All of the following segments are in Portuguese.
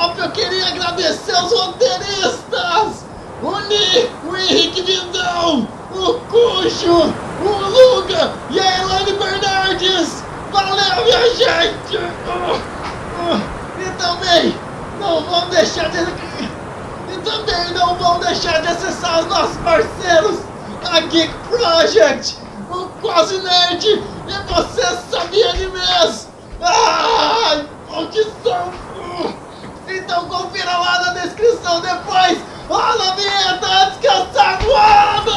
top, eu queria agradecer os roteiristas! O Henrique Vindão, o Cuxo, o Luga e a Elaine Bernardes! Valeu, minha gente! E também não vão deixar de acessar os nossos parceiros, a Geek Project, o Quase Nerd e Você Sabia Animes! Onde são? Então confira lá na descrição depois! Rola a vinheta antes que eu saia voando!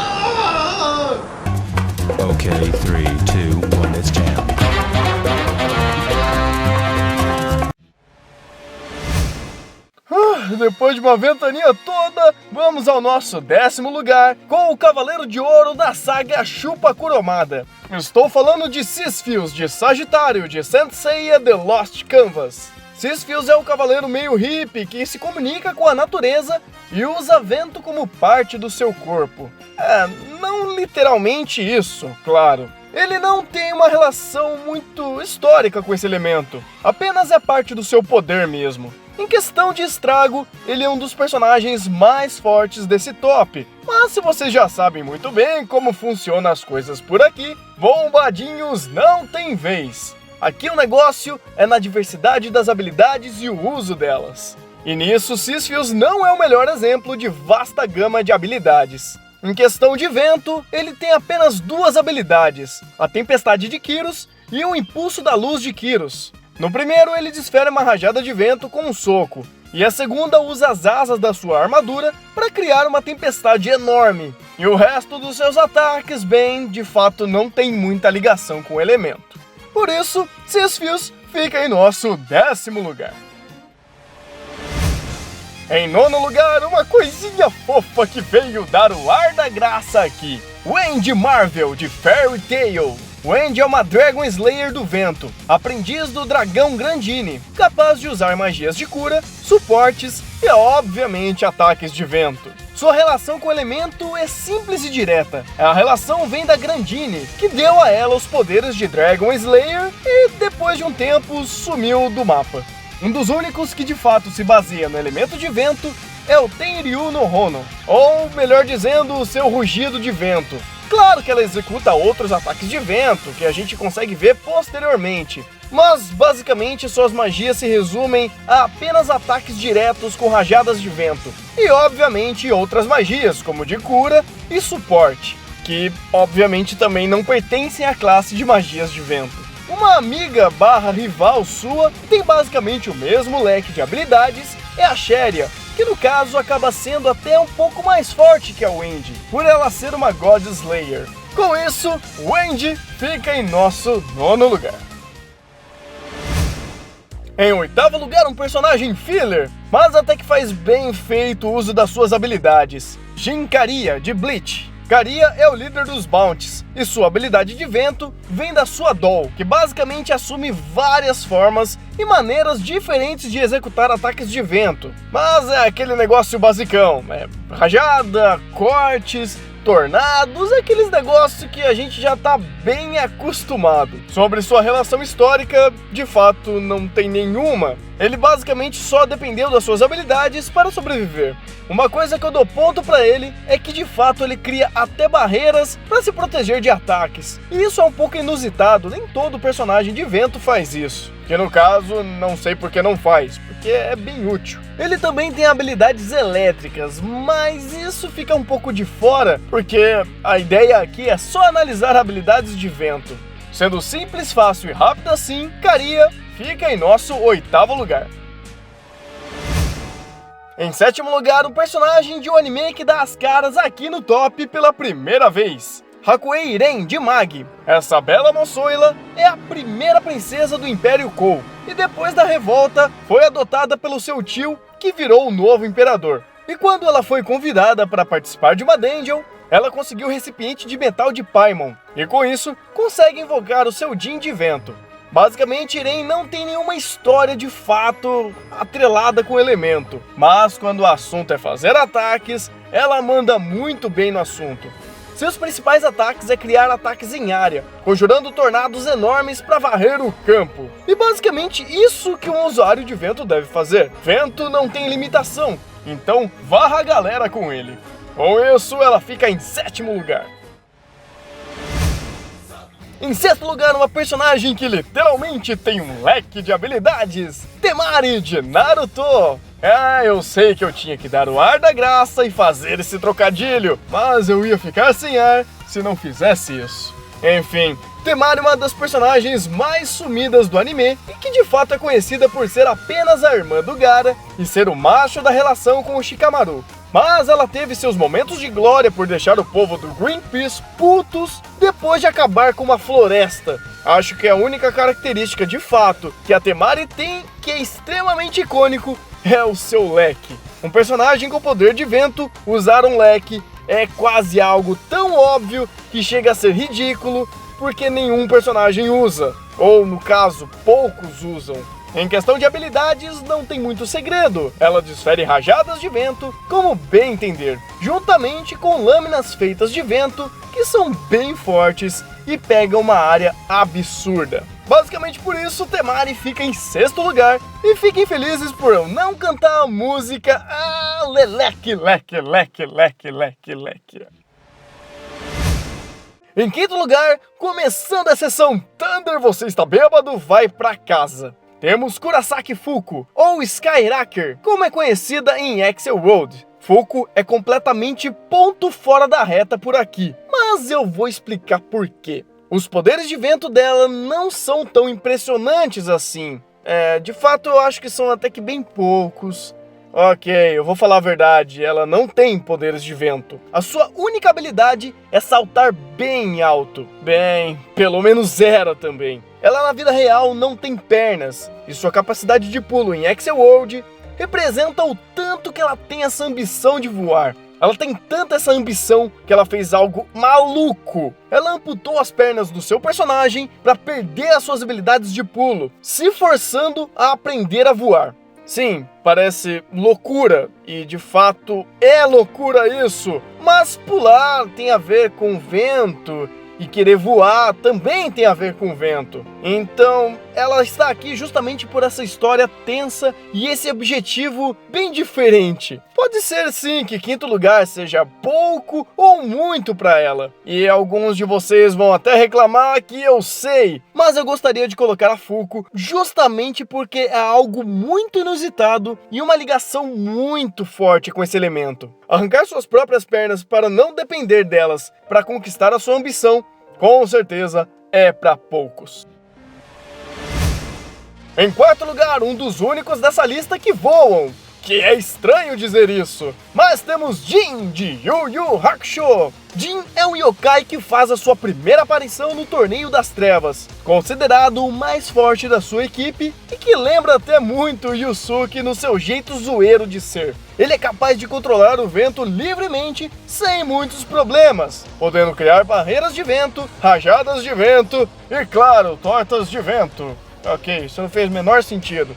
Okay, 3, 2, 1, it's jam. Depois de uma ventania toda, vamos ao nosso 10º lugar com o Cavaleiro de Ouro da saga Chupa Kuromada. Estou falando de Cisfios, de Sagitário, de Saint Seiya The Lost Canvas. Cisfios é um cavaleiro meio hippie que se comunica com a natureza e usa vento como parte do seu corpo. Não literalmente isso, claro. Ele não tem uma relação muito histórica com esse elemento, apenas é parte do seu poder mesmo. Em questão de estrago, ele é um dos personagens mais fortes desse top. Mas se vocês já sabem muito bem como funcionam as coisas por aqui, bombadinhos não tem vez. Aqui o negócio é na diversidade das habilidades e o uso delas. E nisso, Cisfios não é o melhor exemplo de vasta gama de habilidades. Em questão de vento, ele tem apenas 2 habilidades, a Tempestade de Kyros e o Impulso da Luz de Kyros. No primeiro, ele desfere uma rajada de vento com um soco, e a segunda usa as asas da sua armadura para criar uma tempestade enorme. E o resto dos seus ataques, bem, de fato não tem muita ligação com o elemento. Por isso, Cisfios fica em nosso 10º lugar. Em 9º lugar, uma coisinha fofa que veio dar o ar da graça aqui. Wendy Marvel, de Fairy Tail. Wendy é uma Dragon Slayer do vento, aprendiz do dragão Grandine, capaz de usar magias de cura, suportes e, obviamente, ataques de vento. Sua relação com o elemento é simples e direta. A relação vem da Grandine, que deu a ela os poderes de Dragon Slayer e, depois de um tempo, sumiu do mapa. Um dos únicos que de fato se baseia no elemento de vento é o Tenryu no Hono, ou melhor dizendo, o seu rugido de vento. Claro que ela executa outros ataques de vento, que a gente consegue ver posteriormente, mas basicamente suas magias se resumem a apenas ataques diretos com rajadas de vento, e obviamente outras magias, como de cura e suporte, que obviamente também não pertencem à classe de magias de vento. Uma amiga barra rival sua que tem basicamente o mesmo leque de habilidades é a Sheria, que no caso acaba sendo até um pouco mais forte que a Wendy, por ela ser uma God Slayer. Com isso, Wendy fica em nosso 9º lugar. Em 8º lugar, um personagem filler, mas até que faz bem feito o uso das suas habilidades. Jin Kariya, de Bleach. Kariya é o líder dos Bounties, e sua habilidade de vento vem da sua Doll, que basicamente assume várias formas e maneiras diferentes de executar ataques de vento. Mas é aquele negócio basicão, rajada, cortes, tornados, aqueles negócios que a gente já tá bem acostumado. Sobre sua relação histórica, de fato não tem nenhuma. Ele basicamente só dependeu das suas habilidades para sobreviver. Uma coisa que eu dou ponto pra ele é que de fato ele cria até barreiras para se proteger de ataques. E isso é um pouco inusitado, nem todo personagem de vento faz isso. Que no caso, não sei por que não faz, porque é bem útil. Ele também tem habilidades elétricas, mas isso fica um pouco de fora, porque a ideia aqui é só analisar habilidades de vento. Sendo simples, fácil e rápido assim, Kariya fica em nosso 8º lugar. Em 7º lugar, um personagem de um anime que dá as caras aqui no top pela primeira vez. Hakuei Iren, de Magi. Essa bela moçoila é a primeira princesa do Império Kou, e depois da revolta foi adotada pelo seu tio, que virou o novo imperador. E quando ela foi convidada para participar de uma dungeon, ela conseguiu o recipiente de metal de Paimon, e com isso consegue invocar o seu Jin de vento. Basicamente, Iren não tem nenhuma história de fato atrelada com o elemento, mas quando o assunto é fazer ataques, ela manda muito bem no assunto. Seus principais ataques é criar ataques em área, conjurando tornados enormes para varrer o campo. E basicamente isso que um usuário de vento deve fazer. Vento não tem limitação, então varra a galera com ele. Com isso, ela fica em 7º lugar. Em 6º lugar, uma personagem que literalmente tem um leque de habilidades, Temari de Naruto. Eu sei que eu tinha que dar o ar da graça e fazer esse trocadilho, mas eu ia ficar sem ar se não fizesse isso. Enfim, Temari é uma das personagens mais sumidas do anime e que de fato é conhecida por ser apenas a irmã do Gaara e ser o macho da relação com o Shikamaru. Mas ela teve seus momentos de glória por deixar o povo do Greenpeace putos depois de acabar com uma floresta. Acho que a única característica de fato que a Temari tem que é extremamente icônico é o seu leque. Um personagem com poder de vento usar um leque é quase algo tão óbvio que chega a ser ridículo porque nenhum personagem usa, ou no caso, poucos usam. Em questão de habilidades, não tem muito segredo. Ela desfere rajadas de vento, como bem entender, juntamente com lâminas feitas de vento, que são bem fortes e pegam uma área absurda. Basicamente por isso, Temari fica em 6º lugar, e fiquem felizes por eu não cantar a música leleque, leque, leque, leque, leque, leque. Em 5º lugar, começando a sessão Thunder, você está bêbado, vai pra casa. Temos Kurasaki Fuku, ou Skyraker, como é conhecida em Axel World. Fuku é completamente ponto fora da reta por aqui, mas eu vou explicar por quê. Os poderes de vento dela não são tão impressionantes assim. De fato eu acho que são até que bem poucos. Ok, eu vou falar a verdade, ela não tem poderes de vento. A sua única habilidade é saltar bem alto. Bem, pelo menos zero também. Ela na vida real não tem pernas, e sua capacidade de pulo em Axel World representa o tanto que ela tem essa ambição de voar. Ela tem tanta essa ambição que ela fez algo maluco. Ela amputou as pernas do seu personagem para perder as suas habilidades de pulo, se forçando a aprender a voar. Sim, parece loucura, e de fato é loucura isso, mas pular tem a ver com vento, e querer voar também tem a ver com vento. Então, ela está aqui justamente por essa história tensa e esse objetivo bem diferente. Pode ser sim que 5º lugar seja pouco ou muito para ela. E alguns de vocês vão até reclamar que eu sei. Mas eu gostaria de colocar a Fuku justamente porque é algo muito inusitado e uma ligação muito forte com esse elemento. Arrancar suas próprias pernas para não depender delas para conquistar a sua ambição, com certeza é para poucos. Em 4º lugar, um dos únicos dessa lista que voam, que é estranho dizer isso, mas temos Jin de Yu Yu Hakusho. Jin é um yokai que faz a sua primeira aparição no Torneio das Trevas, considerado o mais forte da sua equipe e que lembra até muito Yusuke no seu jeito zoeiro de ser. Ele é capaz de controlar o vento livremente, sem muitos problemas, podendo criar barreiras de vento, rajadas de vento e, claro, tortas de vento. Ok, isso não fez o menor sentido.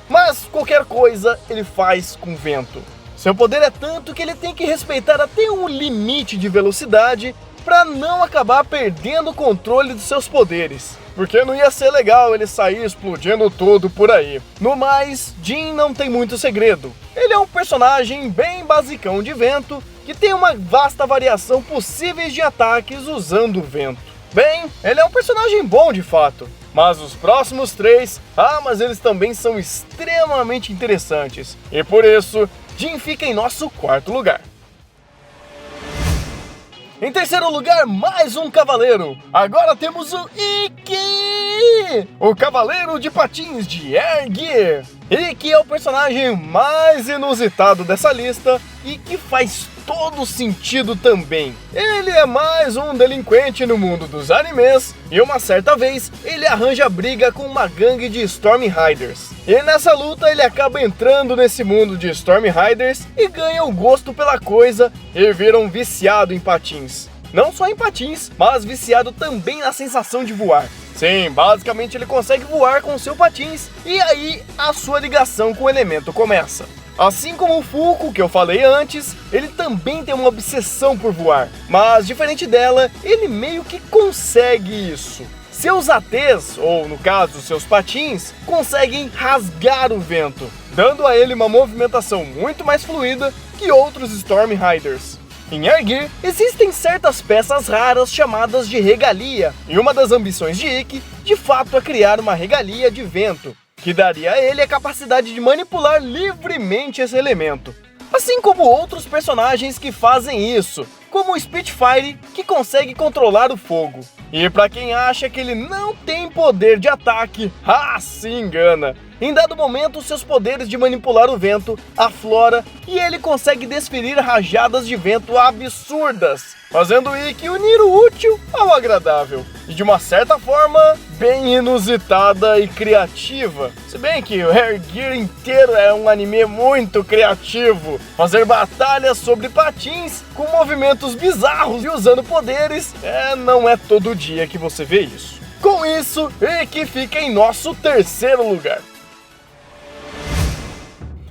Mas qualquer coisa ele faz com vento. Seu poder é tanto que ele tem que respeitar até um limite de velocidade para não acabar perdendo o controle dos seus poderes. Porque não ia ser legal ele sair explodindo tudo por aí. No mais, Jin não tem muito segredo. Ele é um personagem bem basicão de vento, que tem uma vasta variação possíveis de ataques usando o vento. Bem, ele é um personagem bom de fato. Mas os próximos 3, mas eles também são extremamente interessantes. E por isso, Jin fica em nosso 4º lugar. Em 3º lugar, mais um cavaleiro. Agora temos o Ikki, o cavaleiro de patins de Air Gear. Ikki é o personagem mais inusitado dessa lista e que faz todo sentido também. Ele é mais um delinquente no mundo dos animes e uma certa vez ele arranja briga com uma gangue de Storm Riders. E nessa luta ele acaba entrando nesse mundo de Storm Riders e ganha o gosto pela coisa e vira um viciado em patins. Não só em patins, mas viciado também na sensação de voar. Sim, basicamente ele consegue voar com seu patins e aí a sua ligação com o elemento começa. Assim como o Fuuko, que eu falei antes, ele também tem uma obsessão por voar, mas diferente dela, ele meio que consegue isso. Seus ATs, ou no caso, seus patins, conseguem rasgar o vento, dando a ele uma movimentação muito mais fluida que outros Storm Riders. Em Air Gear, existem certas peças raras chamadas de regalia, e uma das ambições de Ikki, de fato, é criar uma regalia de vento, que daria a ele a capacidade de manipular livremente esse elemento. Assim como outros personagens que fazem isso, como o Spitfire, que consegue controlar o fogo. E para quem acha que ele não tem poder de ataque, se engana. Em dado momento, seus poderes de manipular o vento aflora e ele consegue desferir rajadas de vento absurdas, fazendo o Ikki unir o útil ao agradável. E de uma certa forma, bem inusitada e criativa. Se bem que o Air Gear inteiro é um anime muito criativo. Fazer batalhas sobre patins com movimentos bizarros e usando poderes, não é todo dia que você vê isso. Com isso, Ikki fica em nosso terceiro lugar.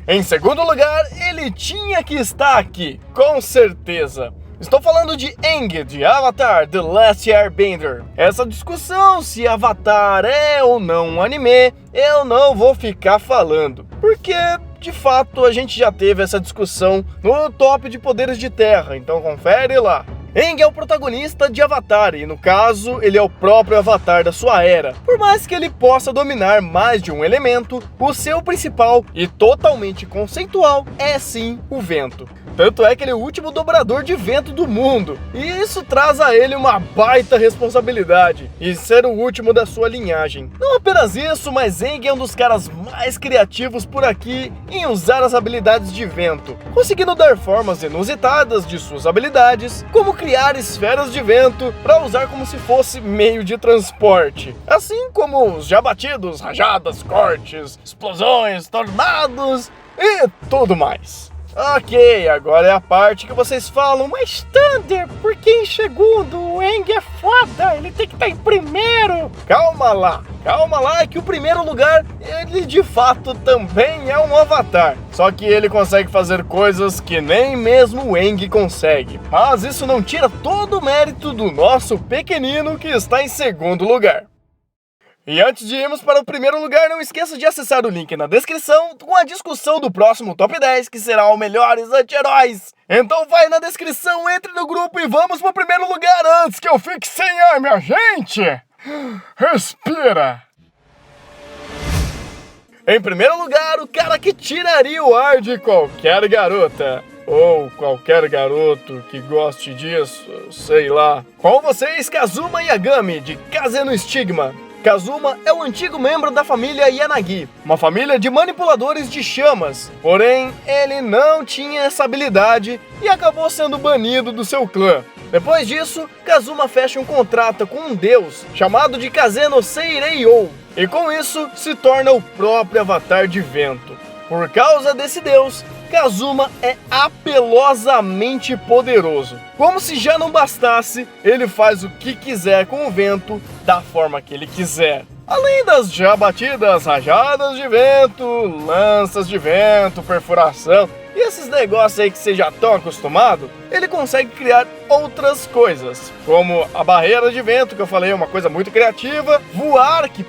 Em segundo lugar, ele tinha que estar aqui, com certeza. Estou falando de Aang, de Avatar The Last Airbender. Essa discussão se Avatar é ou não um anime, eu não vou ficar falando, porque de fato a gente já teve essa discussão no top de poderes de terra, então confere lá. Aang é o protagonista de Avatar e, no caso, ele é o próprio Avatar da sua era. Por mais que ele possa dominar mais de um elemento, o seu principal e totalmente conceitual é sim o vento. Tanto é que ele é o último dobrador de vento do mundo, e isso traz a ele uma baita responsabilidade, e ser o último da sua linhagem. Não apenas isso, mas Aang é um dos caras mais criativos por aqui em usar as habilidades de vento, conseguindo dar formas inusitadas de suas habilidades, como criar esferas de vento para usar como se fosse meio de transporte, assim como os já batidos, rajadas, cortes, explosões, tornados e tudo mais. Ok, agora é a parte que vocês falam, mas Thunder, por que em segundo? O Aang é foda, ele tem que estar em primeiro. Calma lá que o primeiro lugar, ele de fato também é um avatar. Só que ele consegue fazer coisas que nem mesmo o Aang consegue. Mas isso não tira todo o mérito do nosso pequenino que está em segundo lugar. E antes de irmos para o primeiro lugar, não esqueça de acessar o link na descrição com a discussão do próximo Top 10, que será o melhores anti-heróis. Então vai na descrição, entre no grupo e vamos para o primeiro lugar antes que eu fique sem ar, minha gente! Respira! Em primeiro lugar, o cara que tiraria o ar de qualquer garota. Ou qualquer garoto que goste disso, sei lá. Com vocês, Kazuma Yagami, de Kaze no Stigma. Kazuma é o antigo membro da família Yanagi, uma família de manipuladores de chamas, porém ele não tinha essa habilidade e acabou sendo banido do seu clã. Depois disso, Kazuma fecha um contrato com um deus chamado de Kaze no Seirei-ou, e com isso se torna o próprio avatar de vento. Por causa desse deus, Kazuma é apelosamente poderoso. Como se já não bastasse, ele faz o que quiser com o vento, da forma que ele quiser. Além das já batidas rajadas de vento, lanças de vento, perfuração e esses negócios aí que você já estão acostumado, ele consegue criar outras coisas, como a barreira de vento, que eu falei, é uma coisa muito criativa, voar, que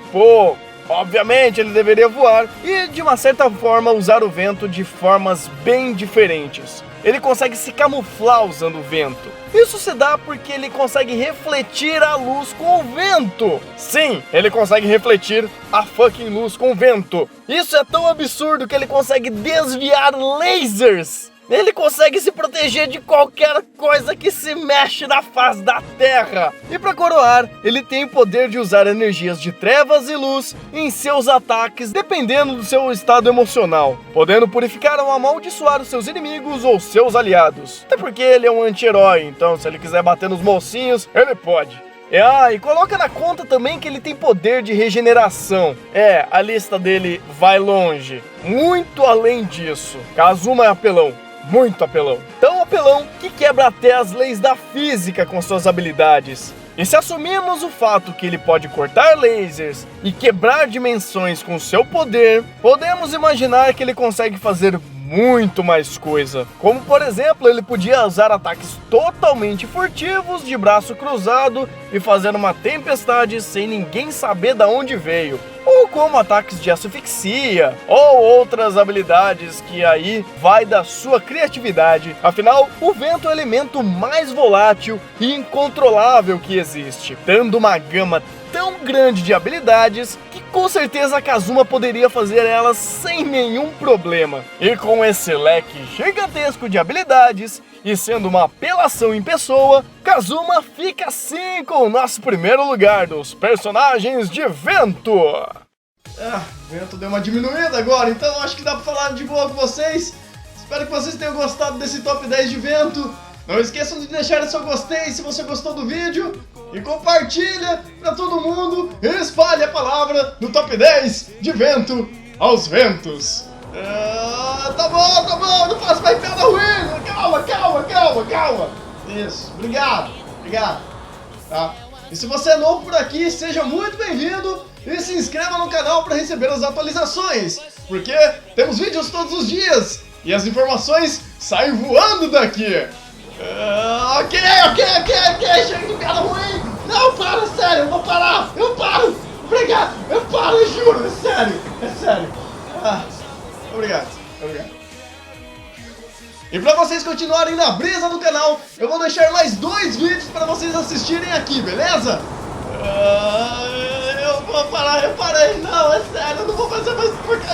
obviamente ele deveria voar, e de uma certa forma usar o vento de formas bem diferentes. Ele consegue se camuflar usando o vento. Isso se dá porque ele consegue refletir a luz com o vento. Sim, ele consegue refletir a fucking luz com o vento. Isso é tão absurdo que ele consegue desviar lasers. Ele consegue se proteger de qualquer coisa que se mexe na face da Terra. E para coroar, ele tem o poder de usar energias de trevas e luz em seus ataques, dependendo do seu estado emocional, podendo purificar ou amaldiçoar os seus inimigos ou seus aliados. Até porque ele é um anti-herói, então se ele quiser bater nos mocinhos, ele pode. E coloca na conta também que ele tem poder de regeneração. A lista dele vai longe, muito além disso. Kazuma é apelão. Muito apelão. Tão apelão que quebra até as leis da física com suas habilidades. E se assumirmos o fato que ele pode cortar lasers e quebrar dimensões com seu poder, podemos imaginar que ele consegue fazer muito mais coisa. Como, por exemplo, ele podia usar ataques totalmente furtivos, de braço cruzado e fazer uma tempestade sem ninguém saber de onde veio. Ou como ataques de asfixia, ou outras habilidades que aí vai da sua criatividade. Afinal, o vento é o elemento mais volátil e incontrolável que existe, dando uma gama tão grande de habilidades que com certeza a Kazuma poderia fazer elas sem nenhum problema. E com esse leque gigantesco de habilidades e sendo uma apelação em pessoa, Kazuma fica assim com o nosso primeiro lugar dos personagens de vento. O vento deu uma diminuída agora, então acho que dá pra falar de boa com vocês. Espero que vocês tenham gostado desse top 10 de vento. Não esqueçam de deixar seu gostei se você gostou do vídeo. E compartilha pra todo mundo e espalhe a palavra do top 10 de vento aos ventos. Tá bom, não faço mais piada ruim. Calma. Isso, obrigado. Tá? E se você é novo por aqui, seja muito bem-vindo e se inscreva no canal para receber as atualizações, porque temos vídeos todos os dias e as informações saem voando daqui. Ok, chega de piada ruim. Não, para, sério, eu vou parar, eu paro. Obrigado, eu paro, eu juro, é sério. Obrigado. E pra vocês continuarem na brisa do canal, eu vou deixar mais 2 vídeos para vocês assistirem aqui, beleza? Eu vou parar, eu parei, não, é sério, eu não vou fazer mais porque